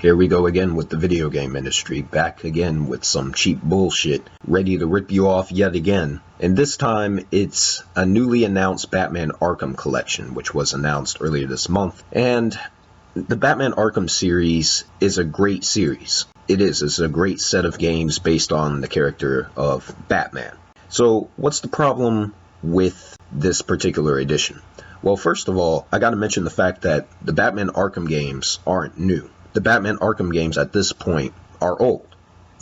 Here we go again with the video game industry, back again with some cheap bullshit, ready to rip you off yet again. And this time, it's a newly announced Batman Arkham collection, which was announced earlier this month. And the Batman Arkham series is a great series. It's a great set of games based on the character of Batman. So, what's the problem with this particular edition? Well, first of all, I gotta mention the fact that the Batman Arkham games aren't new. The Batman Arkham games at this point are old.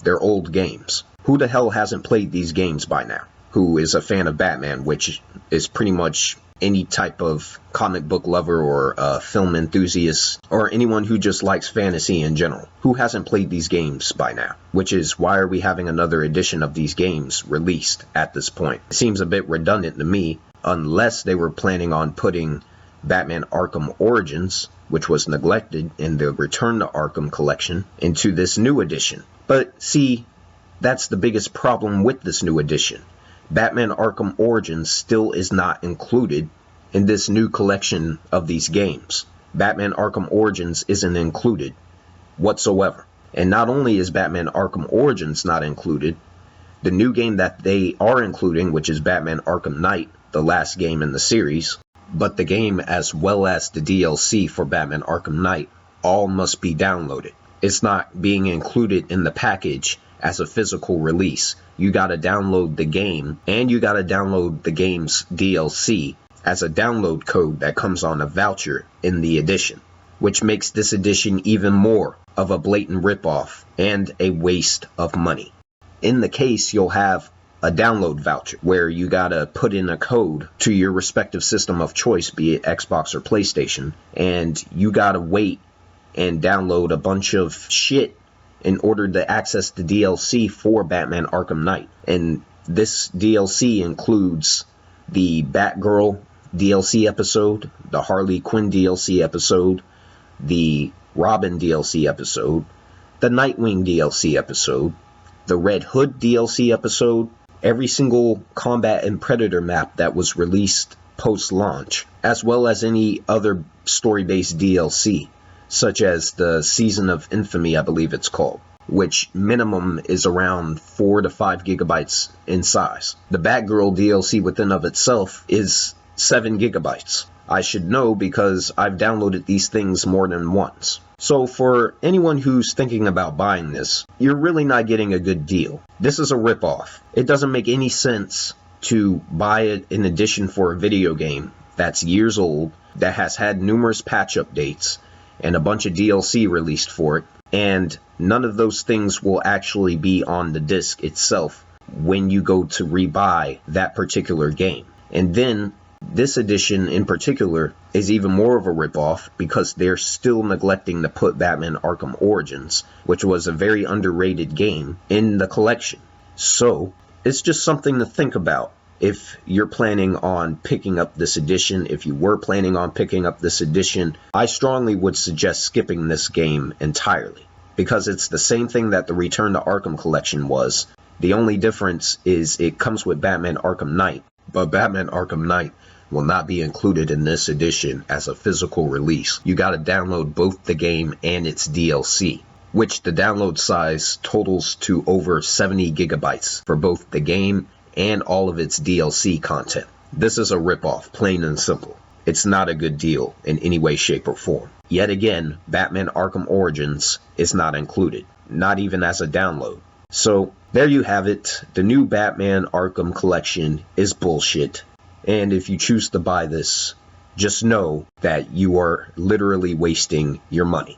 They're old games. Who the hell hasn't played these games by now? Who is a fan of Batman, which is pretty much any type of comic book lover or film enthusiast, or anyone who just likes fantasy in general. Who hasn't played these games by now? Which is, why are we having another edition of these games released at this point? It seems a bit redundant to me, unless they were planning on putting Batman Arkham Origins, which was neglected in the Return to Arkham collection, into this new edition. But see, that's the biggest problem with this new edition. Batman Arkham Origins still is not included in this new collection of these games. Batman Arkham Origins isn't included whatsoever. And not only is Batman Arkham Origins not included, the new game that they are including, which is Batman Arkham Knight, the last game in the series, but the game as well as the DLC for Batman Arkham Knight all must be downloaded. It's not being included in the package as a physical release. You gotta download the game, and you gotta download the game's DLC as a download code that comes on a voucher in the edition, which makes this edition even more of a blatant ripoff and a waste of money. In the case, you'll have a download voucher where you gotta put in a code to your respective system of choice, be it Xbox or PlayStation, and you gotta wait and download a bunch of shit in order to access the DLC for Batman Arkham Knight. And this DLC includes the Batgirl DLC episode, the Harley Quinn DLC episode, the Robin DLC episode, the Nightwing DLC episode, the Red Hood DLC episode, every single Combat and Predator map that was released post-launch, as well as any other story-based DLC, such as the Season of Infamy, I believe it's called, which minimum is around 4 to 5 gigabytes in size. The Batgirl DLC within of itself is 7 gigabytes. I should know because I've downloaded these things more than once. So for anyone who's thinking about buying this, you're really not getting a good deal. This is a ripoff. It doesn't make any sense to buy it in addition for a video game that's years old, that has had numerous patch updates, and a bunch of DLC released for it, and none of those things will actually be on the disc itself when you go to rebuy that particular game. And then this edition in particular is even more of a ripoff because they're still neglecting to put Batman Arkham Origins, which was a very underrated game, in the collection. So it's just something to think about if you're planning on picking up this edition. If you were planning on picking up this edition, I strongly would suggest skipping this game entirely, because it's the same thing that the Return to Arkham collection was. The only difference is it comes with Batman Arkham Knight, but Batman Arkham Knight will not be included in this edition as a physical release. You gotta download both the game and its DLC, which the download size totals to over 70 gigabytes for both the game and all of its DLC content. This is a ripoff, plain and simple. It's not a good deal in any way, shape, or form. Yet again, Batman Arkham Origins is not included, not even as a download. So there you have it. The new Batman Arkham collection is bullshit. And if you choose to buy this, just know that you are literally wasting your money.